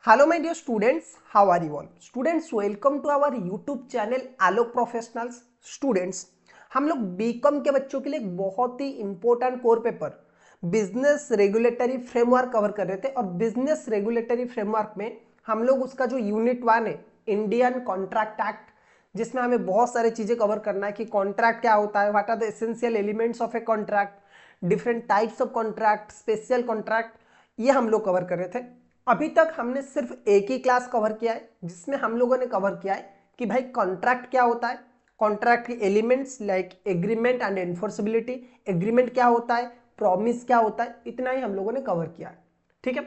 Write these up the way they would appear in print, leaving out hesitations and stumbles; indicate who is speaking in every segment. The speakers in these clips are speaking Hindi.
Speaker 1: Hello my dear students, how are you all? Students, welcome to our YouTube channel Alok professionals. Students, हम लोग बीकॉम के बच्चों के लिए एक बहुत ही important core paper business regulatory framework cover कर रहे थे और बिजनेस रेगुलेटरी फ्रेमवर्क में हम लोग उसका जो यूनिट 1 है इंडियन कॉन्ट्रैक्ट एक्ट, जिसमें हमें बहुत सारी चीजें कवर करना है कि कॉन्ट्रैक्ट क्या होता है, what are the essential elements of a contract, different types of contract, special contract, ये हम लोग कवर कर रहे थे। अभी तक हमने सिर्फ एक ही क्लास कवर किया है जिसमें हम लोगों ने कवर किया है कि भाई कॉन्ट्रैक्ट क्या होता है, कॉन्ट्रैक्ट के elements like agreement and enforceability, agreement क्या होता है, प्रॉमिस क्या होता है, इतना ही हम लोगों ने कवर किया है। ठीक है,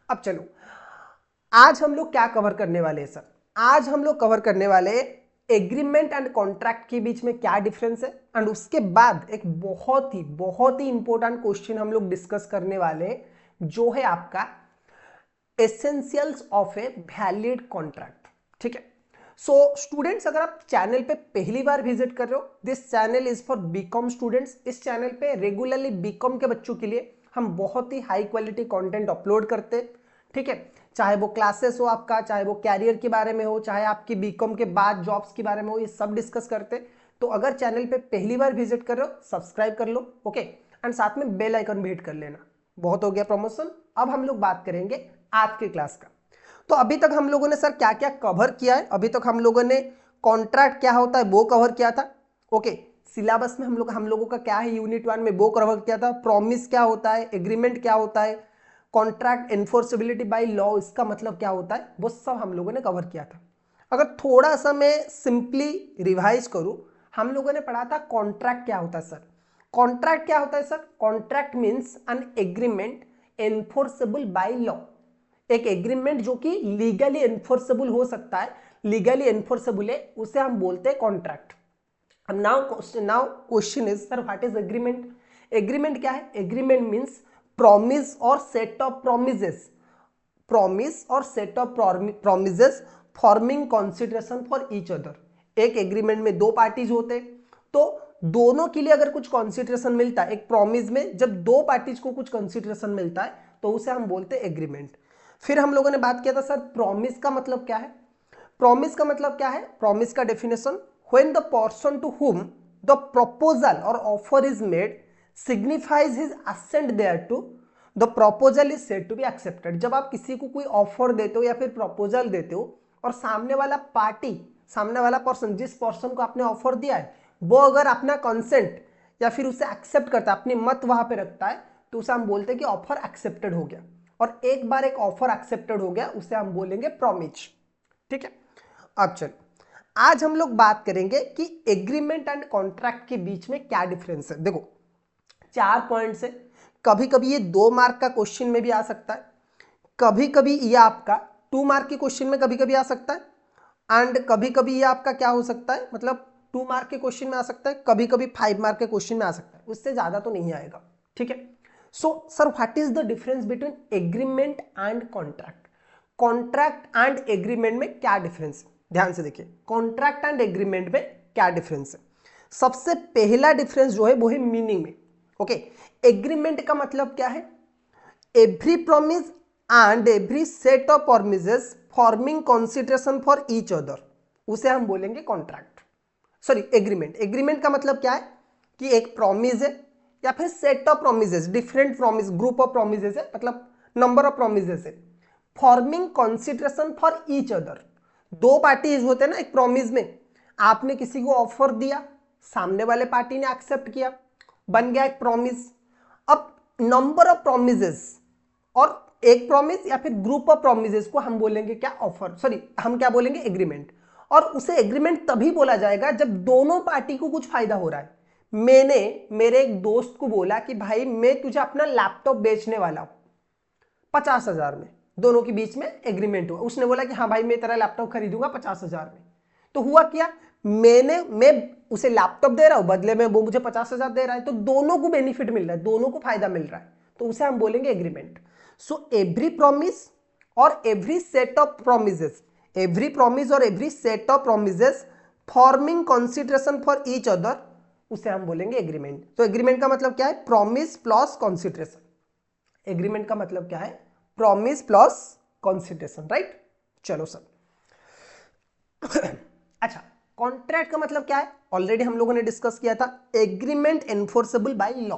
Speaker 1: अब चलो आज हम लोग क्या कवर करने वाले हैं सर? आज हम लोग कवर करने वाले एग्रीमेंट एंड कॉन्ट्रैक्ट के बीच में क्या डिफरेंस है, एंड उसके बाद एक बहुत ही इंपॉर्टेंट क्वेश्चन हम लोग डिस्कस करने वाले जो है आपका essentials of a valid contract. ठीक है, सो स्टूडेंट्स, अगर आप चैनल पे पहली बार विजिट कर रहे हो, this channel is for BCom students. इस चैनल पे रेगुलरली बीकॉम के बच्चों के लिए हम बहुत ही हाई क्वालिटी कंटेंट अपलोड करते हैं। ठीक है, चाहे वो क्लासेस हो आपका, चाहे वो कैरियर के बारे में हो, चाहे आपकी बीकॉम के बाद जॉब्स के बारे में हो, ये सब डिस्कस करते हैं। तो अगर चैनल पे पहली बार विजिट कर रहे हो, सब्सक्राइब कर लो, ओके, एंड साथ में बेल आइकन भी हिट कर लेना। बहुत हो गया प्रमोशन। अब हम लोग बात करेंगे आज की क्लास का। तो अभी तक हम लोगों ने सर क्या क्या कवर किया है? अभी तक हम लोगों ने कॉन्ट्रैक्ट क्या होता है वो कवर किया था, ओके। सिलेबस में हम लोगों का क्या है यूनिट 1 में वो कवर किया था। प्रॉमिस क्या होता है, एग्रीमेंट क्या होता है, कॉन्ट्रैक्ट एनफोर्सेबिलिटी बाय लॉ इसका मतलब क्या होता है, वो सब हम लोगों ने कवर किया था। अगर थोड़ा सा मैं सिंपली रिवाइज करूं, हम लोगों ने पढ़ा था कॉन्ट्रैक्ट क्या होता है सर। कॉन्ट्रैक्ट क्या होता है sir? Contract means an agreement enforceable by law, एक एग्रीमेंट जो कि लीगली एनफोर्सेबल हो सकता है, लीगली एनफोर्सेबल है, उसे हम बोलते हैं contract. Now question is sir what is agreement? Agreement क्या है? एग्रीमेंट मीन्स प्रॉमिस और सेट ऑफ प्रोमिसेस, प्रॉमिस और set of promises forming consideration for each other. एक एग्रीमेंट में दो पार्टीज होते हैं, तो दोनों के लिए अगर कुछ कंसीडरेशन मिलता है, एक प्रॉमिस में जब दो पार्टीज को कुछ कंसीडरेशन मिलता है तो उसे हम बोलते हैं एग्रीमेंट। फिर हम लोगों ने बात किया था सर प्रॉमिस का मतलब क्या है। प्रॉमिस का मतलब क्या है? प्रॉमिस का definition, when the person to whom the proposal और offer is made signifies his assent thereto the proposal is said to be accepted. जब आप किसी को कोई ऑफर देते हो या फिर प्रपोजल देते हो और सामने वाला पार्टी, सामने वाला पर्सन, जिस पर्सन को आपने ऑफर दिया है, वो अगर अपना कंसेंट या फिर उसे एक्सेप्ट करता है, अपनी मत वहां पे रखता है, तो उसे हम बोलते हैं कि ऑफर एक्सेप्टेड हो गया। और एक बार एक ऑफर एक्सेप्टेड हो गया उसे हम बोलेंगे प्रॉमिस। ठीक है, अब चलो आज हम लोग बात करेंगे कि एग्रीमेंट एंड कॉन्ट्रैक्ट के बीच में क्या डिफरेंस है। देखो 4 पॉइंट्स है, कभी कभी ये 2 मार्क का क्वेश्चन में भी आ सकता है, कभी कभी ये आपका 2 मार्क के क्वेश्चन में कभी कभी आ सकता है, एंड कभी कभी ये आपका क्या हो सकता है, मतलब 2 मार्क के क्वेश्चन में आ सकता है, कभी कभी 5 मार्क के क्वेश्चन में आ सकता है, उससे ज्यादा तो नहीं आएगा। ठीक है, so sir what is the difference between agreement and contract? Contract and agreement में क्या डिफरेंस है? ध्यान से देखिए, कॉन्ट्रैक्ट एंड एग्रीमेंट में क्या डिफरेंस है। सबसे पहला डिफरेंस जो है वो है मीनिंग में, ओके। एग्रीमेंट का मतलब क्या है? Every promise and every set of promises forming consideration for each other, उसे हम बोलेंगे कॉन्ट्रैक्ट, सॉरी एग्रीमेंट। एग्रीमेंट का मतलब क्या है कि एक प्रॉमिस है या फिर set of promises, different promise, group of promises है, मतलब नंबर ऑफ प्रॉमिसेस है, forming consideration for each other. दो पार्टीज होते हैं ना एक प्रॉमिस में, आपने किसी को ऑफर दिया, सामने वाले पार्टी ने एक्सेप्ट किया, बन गया एक प्रॉमिस। अब नंबर ऑफ प्रॉमिसेस और एक प्रॉमिस या फिर ग्रुप ऑफ प्रॉमिसेस को हम बोलेंगे क्या? ऑफर, सॉरी हम क्या बोलेंगे? एग्रीमेंट। और उसे एग्रीमेंट तभी बोला जाएगा जब दोनों पार्टी को कुछ फायदा हो रहा है। मैंने मेरे एक दोस्त को बोला कि भाई मैं तुझे अपना लैपटॉप बेचने वाला हूं 50,000 में, दोनों के बीच में एग्रीमेंट हुआ। उसने बोला कि हाँ भाई मैं तेरा लैपटॉप खरीदूंगा 50,000 में। तो हुआ क्या, मैं उसे लैपटॉप दे रहा हूं, बदले में वो मुझे 50,000 दे रहा है, तो दोनों को बेनिफिट मिल रहा है, दोनों को फायदा मिल रहा है, तो उसे हम बोलेंगे एग्रीमेंट। सो एवरी प्रॉमिस और every set of promises, every promise और every set of promises forming consideration for each other, उसे हम बोलेंगे एग्रीमेंट। तो एग्रीमेंट का मतलब क्या है? Promise plus consideration. एग्रीमेंट का मतलब क्या है? Promise plus consideration, right. चलो सर अच्छा, कॉन्ट्रैक्ट का मतलब क्या है, ऑलरेडी हम लोगों ने डिस्कस किया था, एग्रीमेंट एनफोर्सेबल बाय लॉ।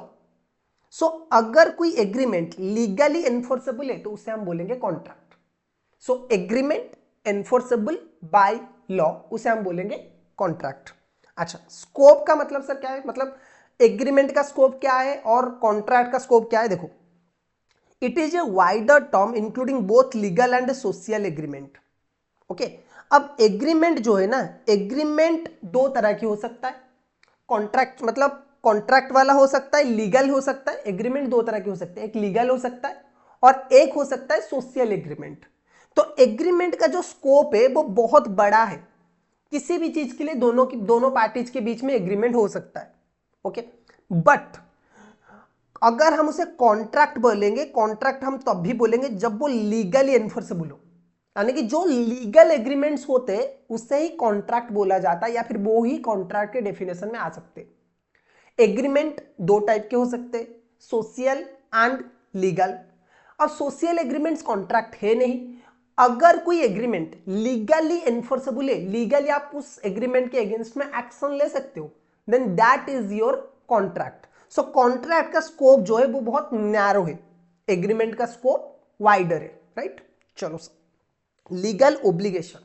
Speaker 1: सो अगर कोई एग्रीमेंट लीगली एनफोर्सेबल है तो उसे हम बोलेंगे contract. So agreement enforceable by law उसे हम बोलेंगे कॉन्ट्रैक्ट। अच्छा, स्कोप का मतलब सर क्या है, मतलब एग्रीमेंट का स्कोप क्या है और कॉन्ट्रैक्ट का स्कोप क्या है। देखो, it is a wider term including both legal and social agreement. Okay, अब एग्रीमेंट जो है ना, एग्रीमेंट दो तरह की हो सकता है। कॉन्ट्रैक्ट मतलब कॉन्ट्रैक्ट वाला हो सकता है, लीगल हो सकता है। एग्रीमेंट दो तरह के हो सकते हैं, एक लीगल हो सकता है और एक हो सकता है सोशल एग्रीमेंट। तो एग्रीमेंट का जो स्कोप है वो बहुत बड़ा है, किसी भी चीज के लिए दोनों पार्टीज के बीच में एग्रीमेंट हो सकता है। ओके, बट अगर हम उसे कॉन्ट्रैक्ट बोलेंगे, कॉन्ट्रैक्ट हम तब भी बोलेंगे जब वो लीगली एनफोर्सेबल हो, यानी कि जो लीगल एग्रीमेंट्स होते हैं उससे ही कॉन्ट्रैक्ट बोला जाता है, या फिर वो ही कॉन्ट्रैक्ट के डेफिनेशन में आ सकते हैं। एग्रीमेंट दो टाइप के हो सकते हैं, सोशल एंड लीगल। अब सोशल एग्रीमेंट्स कॉन्ट्रैक्ट है नहीं। अगर कोई एग्रीमेंट लीगली एनफोर्सेबल है, लीगली आप उस एग्रीमेंट के अगेंस्ट में एक्शन ले सकते हो, then that is your contract. So contract का स्कोप जो है वो बहुत नैरो है, एग्रीमेंट का स्कोप वाइडर है, राइट। चलो sir, legal obligation.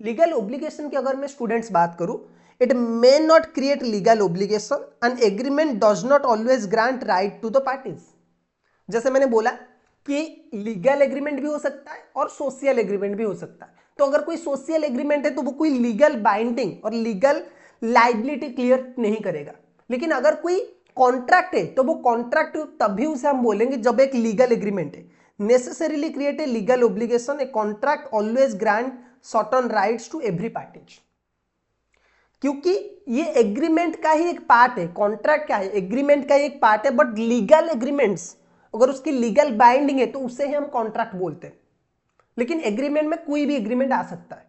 Speaker 1: Legal obligation की अगर मैं स्टूडेंट्स बात करूं, it may not create legal obligation and agreement does not always grant right to the parties. जैसे मैंने बोला कि लीगल एग्रीमेंट भी हो सकता है और सोशल एग्रीमेंट भी हो सकता है। तो अगर कोई सोशल एग्रीमेंट है तो वो कोई लीगल बाइंडिंग और लीगल लाइबिलिटी क्लियर नहीं करेगा। लेकिन अगर कोई कॉन्ट्रैक्ट है तो वो कॉन्ट्रैक्ट तभी उसे हम बोलेंगे जब एक लीगल एग्रीमेंट है। Necessarily create a legal obligation, a contract always grant certain rights to every parties. क्योंकि ये एग्रीमेंट का ही एक पार्ट है, कॉन्ट्रैक्ट क्या है, एग्रीमेंट का ही एक पार्ट है। बट लीगल एग्रीमेंट्स अगर उसकी लीगल बाइंडिंग है तो उसे ही हम कॉन्ट्रैक्ट बोलते हैं। लेकिन एग्रीमेंट में कोई भी एग्रीमेंट आ सकता है,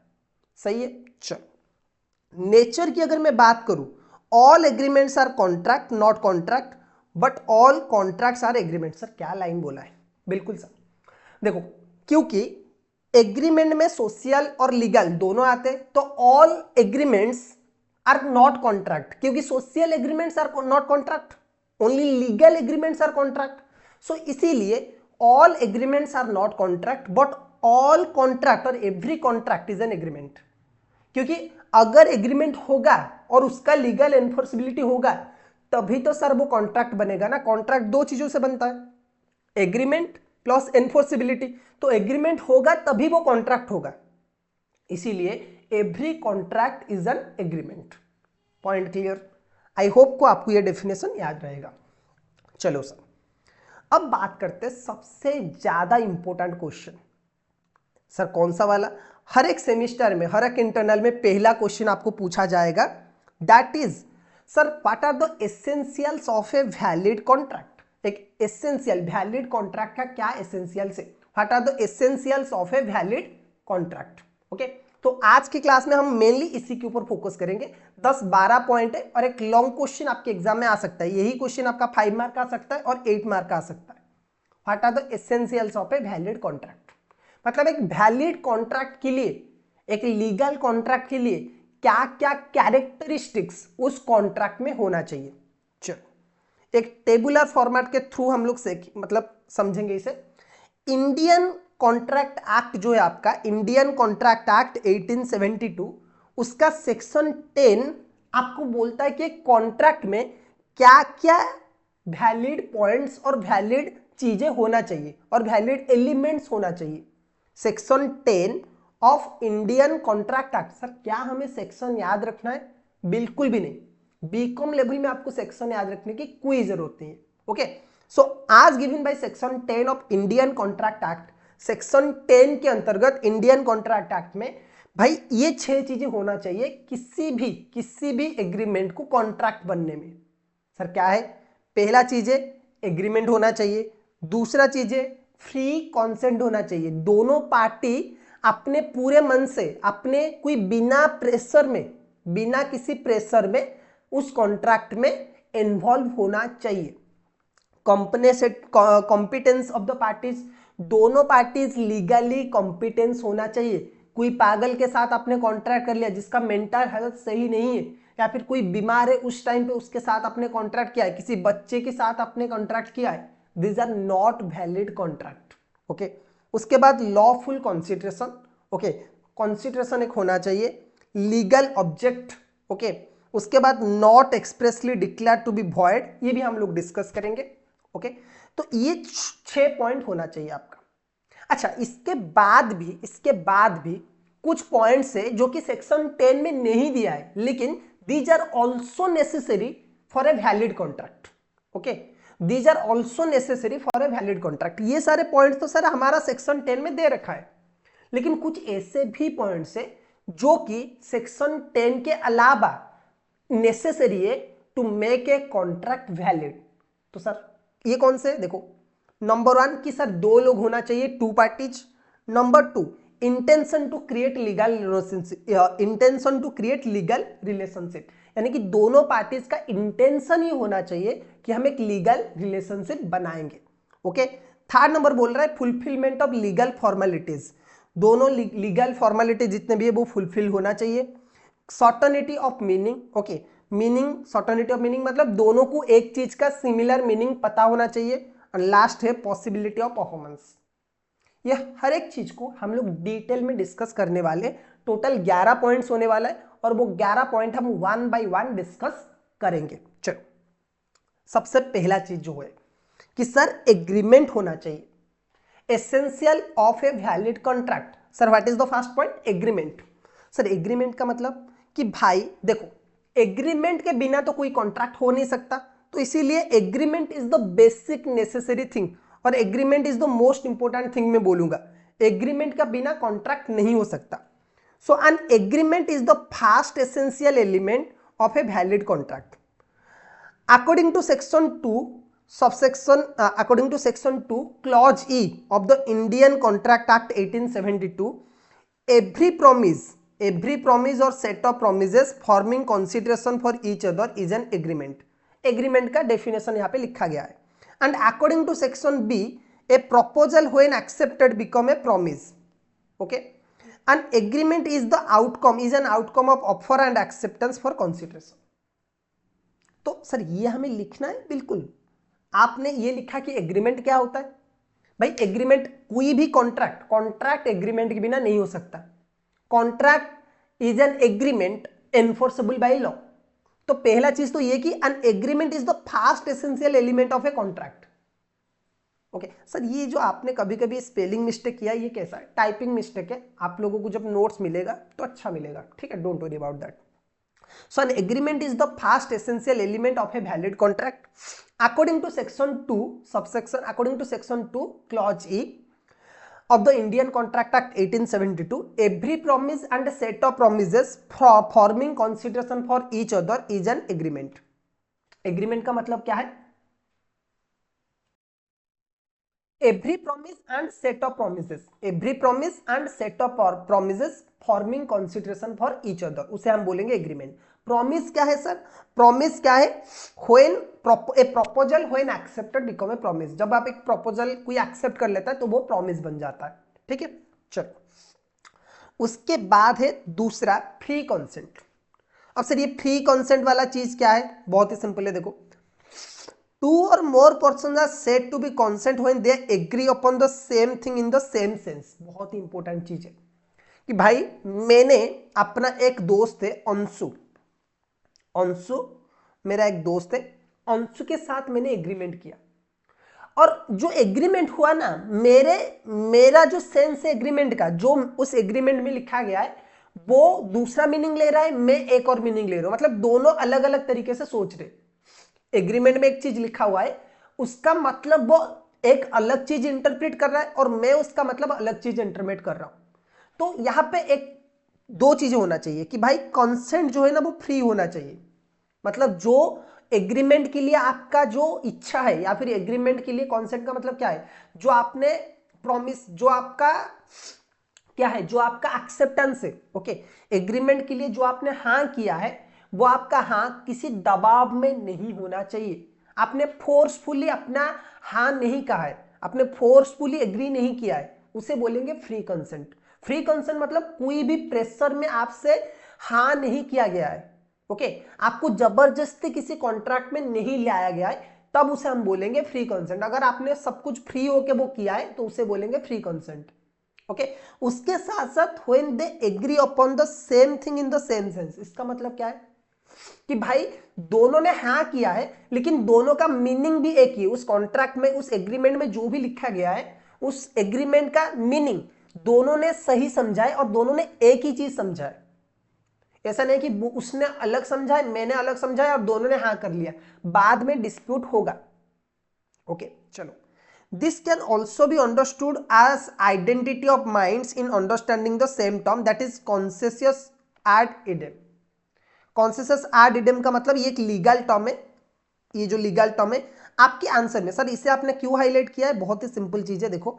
Speaker 1: सही है। चलो, नेचर की अगर मैं बात करूं, all agreements are contract not contract but all contracts are agreement. Sir क्या लाइन बोला है, बिल्कुल सर। देखो, क्योंकि एग्रीमेंट में सोशल और लीगल दोनों आते हैं, तो all agreements are not contract, क्योंकि social agreements are not contract, only legal agreements are contract. So इसीलिए all agreements are not contract but all contract और every contract is an agreement. क्योंकि अगर एग्रीमेंट होगा और उसका लीगल एनफोर्सिबिलिटी होगा तभी तो सर वो कॉन्ट्रैक्ट बनेगा ना। कॉन्ट्रैक्ट दो चीजों से बनता है, एग्रीमेंट प्लस एनफोर्सिबिलिटी। तो एग्रीमेंट होगा तभी वो कॉन्ट्रैक्ट होगा, इसीलिए every contract is an agreement. Point clear. I hope को आपको यह डेफिनेशन याद रहेगा। चलो सर, अब बात करते हैं सबसे ज्यादा इंपॉर्टेंट क्वेश्चन। सर कौन सा वाला, हर एक सेमिस्टर में, हर एक इंटरनल में पहला क्वेश्चन आपको पूछा जाएगा, that is sir what are the essentials of a valid contract. एक एसेंशियल, वैलिड कॉन्ट्रैक्ट का क्या एसेंशियल्स है, what are the essentials of a valid contract. Okay, तो आज की क्लास में हम मेनली इसी के ऊपर फोकस करेंगे। 10-12 पॉइंट है और एक लॉन्ग क्वेश्चन आपके एग्जाम में आ सकता है। यही क्वेश्चन आपका 5 मार्क आ सकता है और 8 मार्क आ सकता है। What are the essentials of a valid contract, मतलब एक वैलिड कॉन्ट्रैक्ट के लिए, एक लीगल कॉन्ट्रैक्ट के लिए क्या क्या कैरेक्टरिस्टिक्स उस कॉन्ट्रैक्ट में होना चाहिए। चलो, एक टेबुलर फॉर्मेट के थ्रू हम लोग से मतलब समझेंगे इसे। इंडियन कॉन्ट्रैक्ट एक्ट जो है आपका, इंडियन कॉन्ट्रैक्ट एक्ट 1872, उसका सेक्शन 10 आपको बोलता है कि कॉन्ट्रैक्ट में क्या क्या वैलिड पॉइंट्स और वैलिड चीजें होना चाहिए और वैलिड एलिमेंट्स होना चाहिए। Section 10 of Indian contract act. Sir क्या हमें सेक्शन याद रखना है, बिल्कुल भी नहीं। बीकॉम लेवल में आपको सेक्शन याद रखने की कोई जरूरत नहीं है। ओके, सो आज given by section 10 of Indian contract act, section 10 के अंतर्गत इंडियन कॉन्ट्रैक्ट एक्ट में भाई ये 6 चीजें होना चाहिए किसी भी एग्रीमेंट को कॉन्ट्रैक्ट बनने में। सर क्या है, पहला चीज है एग्रीमेंट होना चाहिए, दूसरा चीज है फ्री कॉन्सेंट होना चाहिए, दोनों पार्टी अपने पूरे मन से, अपने कोई बिना प्रेशर में, बिना किसी प्रेशर में उस कॉन्ट्रैक्ट में इन्वॉल्व होना चाहिए। कॉम्पिटेंस ऑफ द पार्टीज, दोनों पार्टीज लीगली कॉम्पिटेंस होना चाहिए। कोई पागल के साथ आपने कॉन्ट्रैक्ट कर लिया जिसका मेंटल हेल्थ सही नहीं है, या फिर कोई बीमार है उस टाइम पे उसके साथ आपने कॉन्ट्रैक्ट किया है, किसी बच्चे के साथ आपने कॉन्ट्रैक्ट किया है, these are not valid contract. Okay, उसके बाद लॉफुल कॉन्सिडरेशन। ओके, कॉन्सिडरेशन एक होना चाहिए, लीगल ऑब्जेक्ट। ओके, उसके बाद not expressly declare to be void, ये भी हम लोग डिस्कस करेंगे। ओके, तो ये 6 पॉइंट होना चाहिए आपका। अच्छा, इसके बाद भी कुछ पॉइंट्स है जो कि सेक्शन 10 में नहीं दिया है, लेकिन these are also necessary for a valid contract. Okay, these are also necessary for a valid contract. ये सारे पॉइंट्स तो सर हमारा सेक्शन 10 में दे रखा है, लेकिन कुछ ऐसे भी पॉइंट्स है जो कि सेक्शन 10 के अलावा नेसेसरी है to make a contract valid. तो सर ये कौन से, देखो, नंबर 1 कि सर 2 लोग होना चाहिए, 2 parties. Number 2, intention to create legal relationship, intention to create legal relationship, यानी कि दोनों पार्टीज का इंटेंशन ही होना चाहिए कि हम एक लीगल रिलेशनशिप बनाएंगे। ओके, थर्ड नंबर बोल रहा है फुलफिलमेंट ऑफ लीगल फॉर्मेलिटीज, दोनों लीगल फॉर्मेलिटी जितने भी है वो फुलफिल होना चाहिए। Certainty of meaning, okay, meaning, certainty of meaning मतलब दोनों को एक चीज का सिमिलर मीनिंग पता होना चाहिए। और लास्ट है पॉसिबिलिटी ऑफ परफॉर्मेंस। ये हर एक चीज को हम लोग डिटेल में डिस्कस करने वाले। टोटल 11 पॉइंट्स होने वाला है और वो 11 पॉइंट हम 1 बाय 1 डिस्कस करेंगे। चलो, सबसे पहला चीज जो है कि सर एग्रीमेंट होना चाहिए, essential of a valid contract. Sir what is the first point, agreement. Sir agreement का मतलब कि भाई देखो, एग्रीमेंट के बिना तो कोई कॉन्ट्रैक्ट हो नहीं सकता, तो इसीलिए agreement is the basic necessary thing, और agreement is the most important thing मैं बोलूंगा। एग्रीमेंट का बिना कॉन्ट्रैक्ट नहीं हो सकता। So an agreement is the first essential element of a valid contract. According to section 2 subsection according to section 2 clause E of the Indian Contract Act 1872, every promise or set of promises forming consideration for each other is an agreement. Agreement का डेफिनेशन यहाँ पे लिखा गया है। And according to section B, a proposal when accepted become a promise. Okay, and agreement is the outcome, is an outcome of offer and acceptance for consideration. तो सर ये हमें लिखना है, बिल्कुल आपने ये लिखा कि एग्रीमेंट क्या होता है। भाई एग्रीमेंट, कोई भी कॉन्ट्रैक्ट एग्रीमेंट के बिना नहीं हो सकता। Contract is an agreement enforceable by law. तो पहला चीज तो ये कि N agreement is the first essential element of a contract. Okay sir, ये जो आपने कभी कभी स्पेलिंग मिस्टेक किया, ये कैसा है, टाइपिंग मिस्टेक है। आप लोगों को जब नोट्स मिलेगा तो अच्छा मिलेगा, ठीक है, don't worry about that. So an agreement is the first essential element of a valid contract. According to section 2 subsection, according to section 2 clause E of the Indian Contract Act 1872, every promise and set of promises forming consideration for each other is an agreement. Agreement का मतलब क्या है? Every promise and set of promises, every promise and set of promises forming consideration for each other, उसे हम बोलेंगे एग्रीमेंट। प्रॉमिस क्या है सर? प्रॉमिस क्या है? When A proposal when accepted become a promise. जब आप एक प्रपोजल कोई एक्सेप्ट कर लेता है तो वो प्रॉमिस बन जाता है, ठीक है। चलो, उसके बाद है दूसरा फ्री कंसेंट। अब सर ये फ्री कंसेंट वाला चीज क्या है? बहुत ही सिंपल है, देखो, two or more persons are said to be consent when they agree upon the same thing in the same sense। बहुत ही इंपॉर्टेंट चीज है कि भाई मैंने अपना एक दोस्त है अंशु मेरा एक दोस्त है, अंशु के साथ मैंने एग्रीमेंट किया, और जो एग्रीमेंट हुआ ना, मेरा जो सेंस है एग्रीमेंट का, जो उस एग्रीमेंट में लिखा गया है वो दूसरा मीनिंग ले रहा है, मैं एक और मीनिंग ले रहा हूं। मतलब दोनों अलग अलग तरीके से सोच रहे। एग्रीमेंट में एक चीज लिखा हुआ है, उसका मतलब वो एक अलग चीज इंटरप्रेट कर रहा है, और मैं उसका मतलब अलग चीज इंटरप्रेट कर रहा हूं। तो यहां पे एक दो चीजें होना चाहिए कि भाई कंसेंट जो है ना वो फ्री होना चाहिए। मतलब जो एग्रीमेंट के लिए आपका जो इच्छा है, या फिर एग्रीमेंट के लिए कंसेंट का मतलब क्या है, जो आपने प्रॉमिस, जो आपका क्या है, जो आपका एक्सेप्टेंस है, ओके, एग्रीमेंट के लिए जो आपने हाँ किया है, वो आपका हाँ किसी दबाव में नहीं होना चाहिए। आपने फोर्सफुली अपना हाँ नहीं कहा है, आपने फोर्सफुली एग्री नहीं किया है, उसे बोलेंगे फ्री कंसेंट। फ्री कंसेंट मतलब कोई भी प्रेशर में आपसे हाँ नहीं किया गया है, ओके, आपको जबरदस्ती किसी कॉन्ट्रैक्ट में नहीं लाया गया है, तब उसे हम बोलेंगे फ्री कंसेंट। अगर आपने सब कुछ फ्री होके वो किया है तो उसे बोलेंगे फ्री कंसेंट, ओके। उसके साथ साथ when they agree upon the same thing in the same sense, इसका मतलब क्या है कि भाई दोनों ने हाँ किया है लेकिन दोनों का मीनिंग भी एक ही, उस कॉन्ट्रैक्ट में, उस एग्रीमेंट में जो भी लिखा गया है उस एग्रीमेंट का मीनिंग दोनों ने सही समझा है और दोनों ने एक ही चीज समझा है। ऐसा नहीं कि उसने अलग समझा है, मैंने अलग समझा है और दोनों ने हाँ कर लिया, बाद में डिस्प्यूट होगा, ओके। चलो, this can also be understood as identity of minds in understanding the same term, that is consensus ad idem। consensus ad idem का मतलब ये एक लीगल टर्म है, ये जो लीगल टर्म है आपके आंसर में, सर इसे आपने क्यों हाईलाइट किया है, बहुत ही सिंपल चीज है, देखो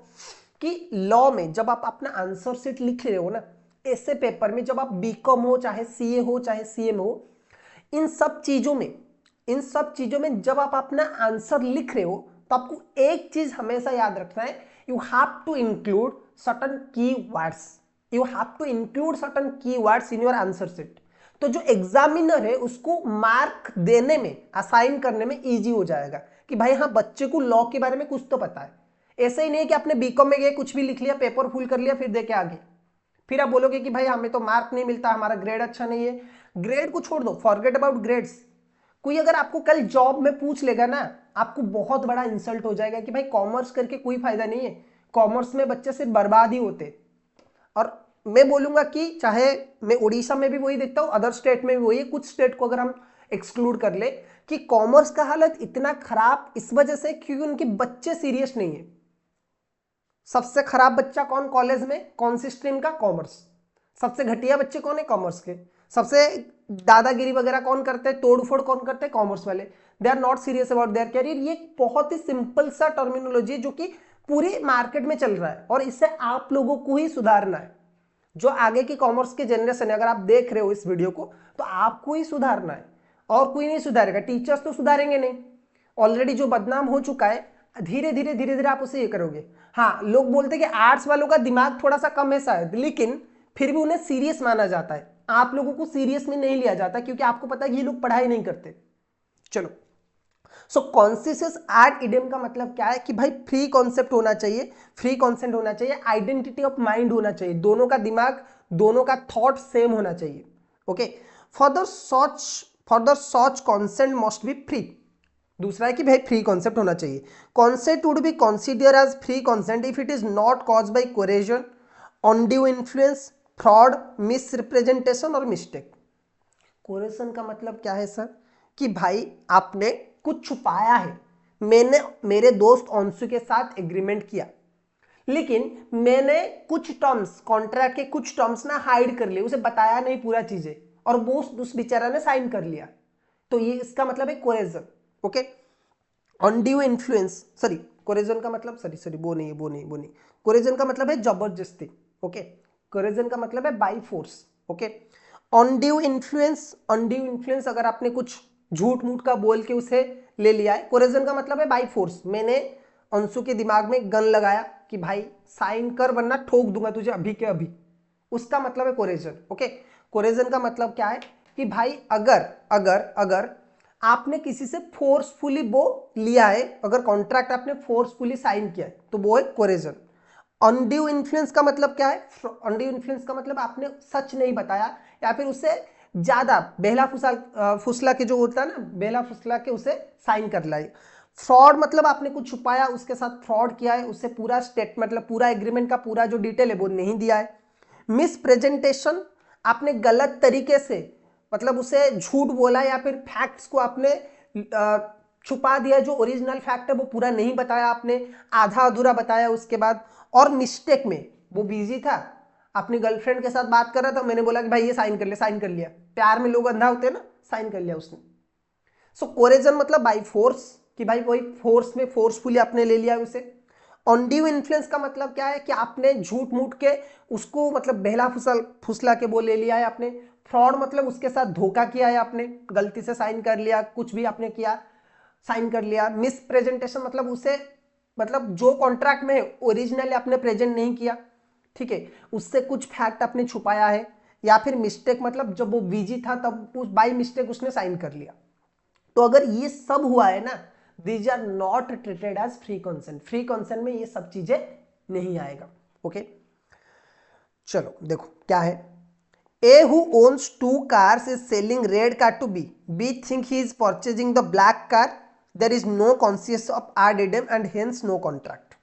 Speaker 1: कि लॉ में जब आप अपना आंसर शीट लिख रहे हो ना, ऐसे पेपर में जब आप बीकॉम हो चाहे सीए हो चाहे सीएम हो, इन सब चीजों में जब आप अपना आंसर लिख रहे हो तो आपको एक चीज हमेशा याद रखना है, you have to include certain keywords, you have to include certain keywords in your answer sheet. तो जो एग्जामिनर है उसको मार्क देने में, असाइन करने में इजी हो जाएगा कि भाई हाँ बच्चे को लॉ के बारे में कुछ तो पता है। ऐसा ही नहीं है कि आपने बीकॉम में गए कुछ भी लिख लिया, पेपर फुल कर लिया, फिर देके आगे, फिर आप बोलोगे कि भाई हमें तो मार्क नहीं मिलता, हमारा ग्रेड अच्छा नहीं है। ग्रेड को छोड़ दो, फॉरगेट अबाउट ग्रेड्स। कोई अगर आपको कल जॉब में पूछ लेगा ना, आपको बहुत बड़ा इंसल्ट हो जाएगा कि भाई कॉमर्स करके कोई फायदा नहीं है, कॉमर्स में बच्चे सिर्फ बर्बाद ही होते। और मैं बोलूंगा कि चाहे मैं उड़ीसा में भी वही देखता हूं, अदर स्टेट में भी वही है, कुछ स्टेट को अगर हम एक्सक्लूड कर ले, कि कॉमर्स का हालत इतना खराब इस वजह से क्योंकि उनके बच्चे सीरियस नहीं है। सबसे खराब बच्चा कौन कॉलेज में, कौन सी स्ट्रीम का, कॉमर्स। सबसे घटिया बच्चे कौन है, कॉमर्स के। सबसे दादागिरी वगैरह कौन करते हैं, तोड़फोड़ कौन करते हैं, कॉमर्स वाले। They are not serious about their career. ये बहुत ही सिंपल सा टर्मिनोलॉजी जो कि पूरे मार्केट में चल रहा है और इसे आप लोगों को ही सुधारना है। जो आगे की कॉमर्स के जनरेशन है, अगर आप देख रहे हो इस वीडियो को, तो आपको ही सुधारना है और कोई नहीं सुधारेगा। टीचर्स तो सुधारेंगे नहीं, ऑलरेडी जो बदनाम हो चुका है, धीरे धीरे आप उसे ये करोगे। हाँ, लोग बोलते हैं कि आर्ट्स वालों का दिमाग थोड़ा सा कम है शायद, लेकिन फिर भी उन्हें सीरियस माना जाता है। आप लोगों को सीरियस में नहीं लिया जाता क्योंकि आपको पता है कि ये लोग पढ़ाई नहीं करते। चलो, सो कॉन्सेंसस एड इडियम का मतलब क्या है कि भाई फ्री कॉन्सेप्ट होना चाहिए, फ्री कॉन्सेंट होना चाहिए, आइडेंटिटी ऑफ माइंड होना चाहिए, दोनों का दिमाग, दोनों का थॉट सेम होना चाहिए, okay. For the such consent must be free. दूसरा है कि भाई फ्री कॉन्सेप्ट होना चाहिए। Concept would be consider as free consent if it is not caused by coercion, undue influence, fraud, misrepresentation और मिस्टेक। कोरेजन का मतलब क्या है सर, कि भाई आपने कुछ छुपाया है। मेरे दोस्त अंशु के साथ एग्रीमेंट किया, लेकिन मैंने कुछ टर्म्स, कॉन्ट्रैक्ट के कुछ टर्म्स ना हाइड कर लिए, उसे बताया नहीं पूरा चीजें, और वो उस बेचारा ने साइन कर लिया। तो ये इसका मतलब है कोरेजन, ओके। अनड्यू इन्फ्लुएंस, सॉरी कोरेजन का मतलब, सॉरी वो नहीं। कोरेजन का मतलब है जबरदस्ती, ओके। कोरेजन का मतलब है by force, okay. Undue influence अगर आपने कुछ झूठ मूठ का बोल के उसे ले लिया है। कोरेजन का मतलब है बाय फोर्स, मैंने अंशु के दिमाग में गन लगाया कि भाई साइन कर वरना ठोक दूंगा तुझे अभी के अभी, उसका मतलब है कोरेजन, ओके। कोरेजन का मतलब क्या है कि भाई अगर आपने किसी से फोर्सफुली वो लिया है, अगर कॉन्ट्रैक्ट आपने फोर्सफुली साइन किया है तो वो है कोरेजन। अनड्यू इन्फ्लुएंस का मतलब क्या है, अनड्यू इन्फ्लुएंस का मतलब आपने सच नहीं बताया या फिर उसे ज्यादा बेहला फुसला के जो होता है ना, बेहला फुसला के उसे साइन कर लाई। फ्रॉड मतलब आपने कुछ छुपाया, उसके साथ फ्रॉड किया है, उससे पूरा स्टेट मतलब पूरा एग्रीमेंट का पूरा जो डिटेल है वो नहीं दिया है। मिस प्रेजेंटेशन, आपने गलत तरीके से मतलब उसे झूठ बोला या फिर फैक्ट्स को आपने छुपा दिया, जो ओरिजिनल फैक्ट है वो पूरा नहीं बताया आपने, आधा अधूरा बताया उसके बाद। और मिस्टेक में वो बिजी था, अपनी गर्लफ्रेंड के साथ बात कर रहा था, मैंने बोला कि भाई ये साइन कर ले, साइन कर लिया। प्यार में लोग अंधा होते हैं ना, साइन कर लिया उसने। सो कोरेजन मतलब बाय फोर्स, कि भाई वही फोर्स में फोर्सफुली आपने ले लिया उसे। अनड्यू इन्फ्लुएंस का मतलब क्या है कि आपने झूठ मूठ के उसको मतलब बहला फुसला के वो ले लिया है आपने। फ्रॉड मतलब उसके साथ धोखा किया है आपने, गलती से साइन कर लिया, कुछ भी आपने किया, साइन कर लिया। मिस प्रेजेंटेशन मतलब उसे मतलब जो कॉन्ट्रैक्ट में है ओरिजिनली आपने प्रेजेंट नहीं किया, ठीक है, उससे कुछ फैक्ट आपने छुपाया है, या फिर मिस्टेक मतलब जब वो बिजी था तब उस बाय मिस्टेक उसने साइन कर लिया। तो अगर ये सब हुआ है ना, these are not treated as free consent. Free consent में ये सब चीजें नहीं आएगा। ओके, चलो देखो क्या है। A who owns 2 cars is selling red car to B. B think he is purchasing the black car. There is no conscience of ad idem and hence no contract.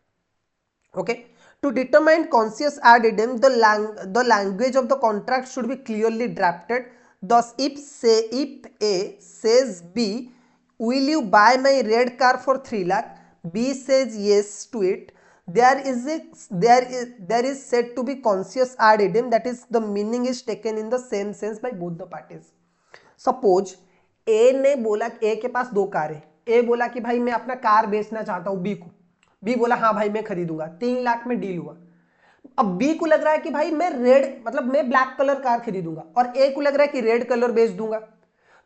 Speaker 1: Okay. To determine conscious ad idem, the language of the contract should be clearly drafted. Thus, if A says B, will you buy my red car for 3 lakh? B says yes to it. There is said to be conscious ad idem, that is the meaning is taken in the same sense by both the parties. Suppose A ने बोला, A के पास 2 कार है, A बोला कि भाई मैं अपना कार बेचना चाहता हूं B को, B बोला हाँ भाई मैं खरीदूंगा, 3 लाख में डील हुआ। अब B को लग रहा है कि भाई मैं रेड मतलब मैं ब्लैक कलर कार खरीदूंगा, और A को लग रहा है कि रेड कलर बेच दूंगा।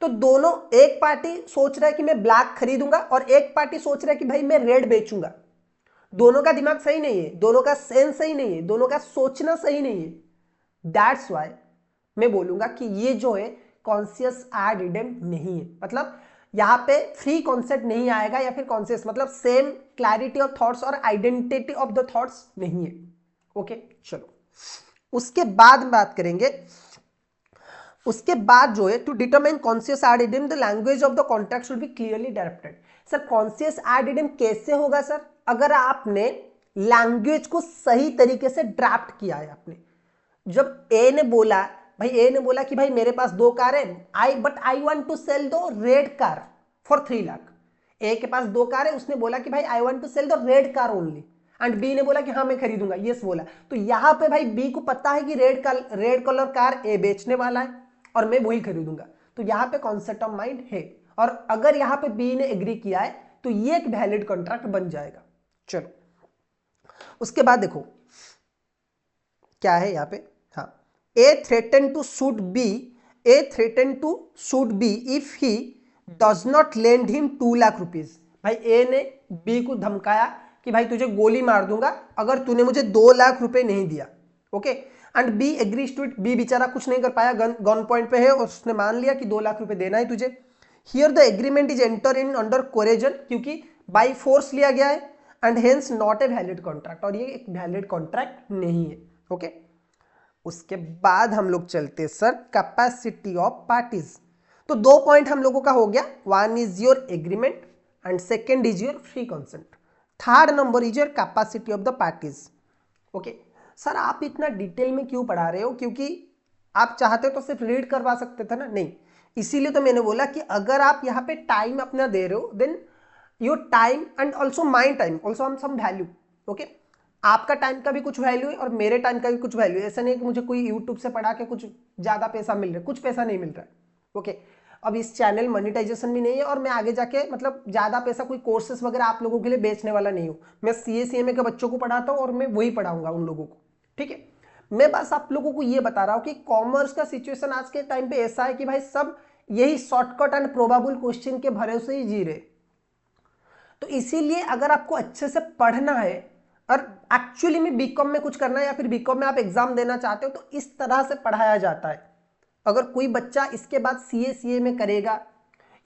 Speaker 1: तो दोनों, एक पार्टी सोच रहा है कि मैं ब्लैक खरीदूंगा और एक पार्टी सोच रहा है कि भाई मैं रेड बेचूंगा। दोनों का दिमाग सही नहीं है, दोनों का सेंस सही नहीं है, दोनों का सोचना सही नहीं है। दैट्स वाई मैं बोलूंगा कि ये जो है कॉन्शियस एड इडेम नहीं है। मतलब यहां पे फ्री कॉन्सेप्ट नहीं आएगा, या फिर कॉन्शियस मतलब सेम क्लैरिटी ऑफ थॉट्स और आइडेंटिटी ऑफ द थॉट्स नहीं है। ओके, चलो उसके बाद बात करेंगे। उसके बाद जो है to determine conscious ad idem the language of the contract should be clearly directed. Sir conscious ad idem कैसे होगा सर? अगर आपने लैंग्वेज को सही तरीके से ड्राफ्ट किया है आपने। जब ए ने बोला, भाई ए ने बोला कि भाई मेरे पास 2 कार है, I want to sell the red car for 3 lakh. A के पास 2 कार है, उसने बोला कि भाई I want to sell the red car only, and B ने बोला कि हाँ मैं खरीदूंगा, यस बोला। तो यहां पे भाई बी को पता है कि रेड कलर कार ए बेचने वाला है और मैं वही खरीदूंगा। तो यहां पे कॉन्सेप्ट ऑफ माइंड है, और अगर यहां पे बी ने एग्री किया है तो ये एक वैलिड कॉन्ट्रैक्ट बन जाएगा। चलो उसके बाद देखो क्या है यहां पे। हाँ, A threaten to shoot B, A threaten to shoot B if he does not lend him 2 lakh rupees. भाई ए ने बी को धमकाया कि भाई तुझे गोली मार दूंगा अगर तूने मुझे 2 लाख रुपए नहीं दिया। Okay, and B agrees to it. B बेचारा कुछ नहीं कर पाया, गन पॉइंट पे है, और उसने मान लिया कि 2 लाख रुपए देना है तुझे। Here the agreement is enter in under coercion, क्योंकि बाई फोर्स लिया गया है, and hence not a valid contract, और ये एक वैलिड कॉन्ट्रैक्ट नहीं है। ओके, उसके बाद हम लोग चलते सर कैपेसिटी ऑफ पार्टीज। तो 2 पॉइंट हम लोगों का हो गया, 1 is your agreement and second is your free consent, third number is your capacity of the parties. Okay sir, आप इतना डिटेल में क्यों पढ़ा रहे हो? क्योंकि आप चाहते हो तो सिर्फ रीड करवा सकते थे ना, नहीं, इसीलिए तो मैंने बोला कि अगर आप यहाँ पे टाइम अपना दे रहे हो, then your time and also mind time also हम सम वैल्यू। ओके, आपका टाइम का भी कुछ वैल्यू है और मेरे टाइम का भी कुछ वैल्यू है। ऐसा नहीं है कि मुझे कोई यूट्यूब से पढ़ा के कुछ ज्यादा पैसा मिल रहा है, कुछ पैसा नहीं मिल रहा है। ओके, अब इस चैनल मोनेटाइजेशन भी नहीं है, और मैं आगे जाके मतलब ज्यादा पैसा कोई कोर्सेस वगैरह आप लोगों के लिए बेचने वाला नहीं हूँ। मैं CA के बच्चों को पढ़ाता हूँ और मैं वही पढ़ाऊंगा उन लोगों को, ठीक है। मैं बस आप लोगों को ये बता रहा हूँ कि कॉमर्स का सिचुएशन आज के टाइम पे ऐसा है कि भाई सब यही शॉर्टकट एंड प्रोबेबल क्वेश्चन के भरोसे ही जी रहे। तो इसीलिए अगर आपको अच्छे से पढ़ना है और एक्चुअली में बीकॉम में कुछ करना है, या फिर बीकॉम में आप एग्जाम देना चाहते हो, तो इस तरह से पढ़ाया जाता है। अगर कोई बच्चा इसके बाद CA में करेगा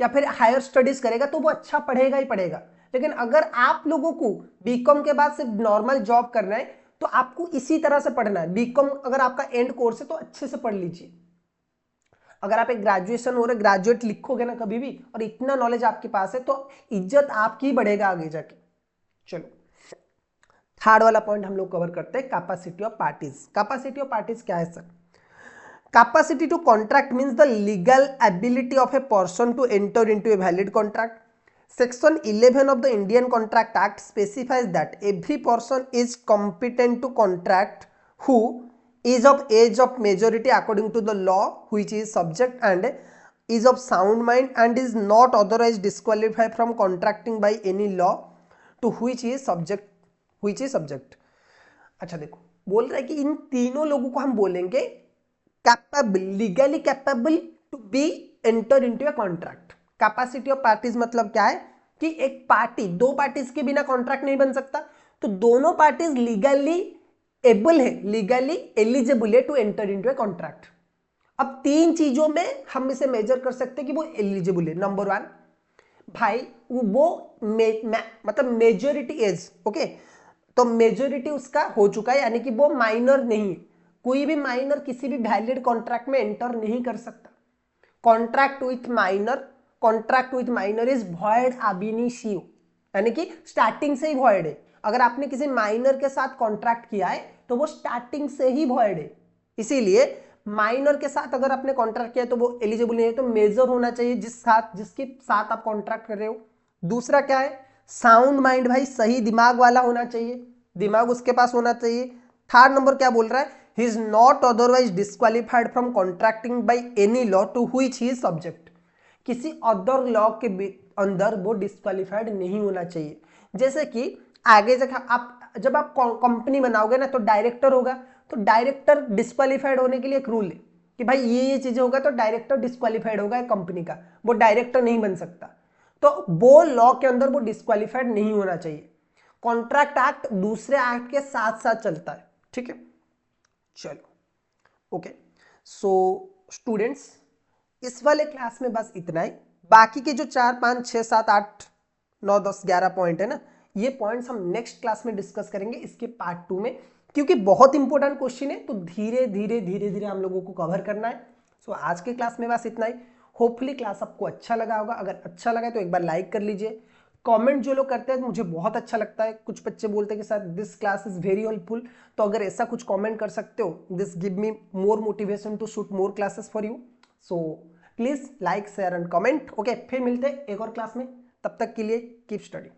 Speaker 1: या फिर हायर स्टडीज करेगा तो वो अच्छा पढ़ेगा ही पढ़ेगा। लेकिन अगर आप लोगों को बीकॉम के बाद सिर्फ नॉर्मल जॉब करना है तो आपको इसी तरह से पढ़ना है। बीकॉम अगर आपका एंड कोर्स है तो अच्छे से पढ़ लीजिए। अगर आप एक ग्रेजुएशन हो रहे ग्रेजुएट लिखोगे ना कभी भी, और इतना नॉलेज आपके पास है, तो इज्जत आपकी बढ़ेगा आगे जाके। चलो थर्ड वाला पॉइंट हम लोग कवर करते हैं, capacity of parties. Capacity of parties क्या है sir? Capacity to contract means the legal ability of a person to enter into a valid contract. Section 11 of the Indian Contract Act specifies that every person is competent to contract who is of age of majority according to the law, which is subject, and is of sound mind and is not otherwise disqualified from contracting by any law to which is subject. अच्छा देखो, बोल रहा है कि इन तीनों लोगों को हम बोलेंगे capable, legally capable to be enter into a contract. Capacity of parties मतलब क्या है? कि एक पार्टी, दो पार्टीज के बिना कॉन्ट्रैक्ट नहीं बन सकता, तो दोनों पार्टीज लीगली एबल है, लीगली एलिजिबल है to enter into a contract. अब तीन चीजों में हम इसे मेजर कर सकते हैं कि वो एलिजिबल है। नंबर वन, भाई वो मतलब मेजोरिटी एज, ओके, तो मेजोरिटी उसका हो चुका है, यानी कि वो माइनर नहीं है। कोई भी माइनर किसी भी वैलिड कॉन्ट्रैक्ट में एंटर नहीं कर सकता। Contract with minor is void ab initio, यानी कि स्टार्टिंग से ही वॉइड है। अगर आपने किसी माइनर के साथ कॉन्ट्रैक्ट किया है तो वो स्टार्टिंग से ही वॉइड है। इसीलिए माइनर के साथ अगर आपने कॉन्ट्रैक्ट किया है तो वो एलिजिबल नहीं है, तो मेजर होना चाहिए जिसके साथ आप कॉन्ट्रैक्ट कर रहे हो। दूसरा क्या है, साउंड माइंड, भाई सही दिमाग वाला होना चाहिए, दिमाग उसके पास होना चाहिए। थर्ड नंबर क्या बोल रहा है, he is not otherwise disqualified from contracting by any law to which he is subject। किसी अदर लॉ के अंदर वो डिस्क्वालिफाइड नहीं होना चाहिए। जैसे कि आगे जब आप कंपनी बनाओगे ना, तो डायरेक्टर होगा, तो डायरेक्टर डिस्क्वालिफाइड होने के लिए एक रूल है कि भाई ये चीजें होगा तो डायरेक्टर डिस्क्वालिफाइड होगा कंपनी का, वो डायरेक्टर नहीं बन सकता। तो वो लॉ के अंदर वो डिस्क्वालिफाइड नहीं होना चाहिए। कॉन्ट्रैक्ट एक्ट दूसरे एक्ट के साथ साथ चलता है, ठीक है। चलो ओके, सो स्टूडेंट्स इस वाले क्लास में बस इतना ही। बाकी के जो 4, 5, 6, 7, 8, 9, 10, 11 पॉइंट है ना, ये पॉइंट्स हम नेक्स्ट क्लास में डिस्कस करेंगे इसके पार्ट 2 में, क्योंकि बहुत इंपॉर्टेंट क्वेश्चन है, तो धीरे धीरे हम लोगों को कवर करना है। सो आज के क्लास में बस इतना ही। होपफुली क्लास आपको अच्छा लगा होगा। अगर अच्छा लगा तो एक बार लाइक कर लीजिए। कमेंट जो लोग करते हैं मुझे बहुत अच्छा लगता है। कुछ बच्चे बोलते हैं कि sir this class is very helpful, तो अगर ऐसा कुछ कमेंट कर सकते हो, this give me more motivation to shoot more classes for you. So please like, share and comment. Okay, फिर मिलते हैं एक और क्लास में, तब तक के लिए कीप स्टडी।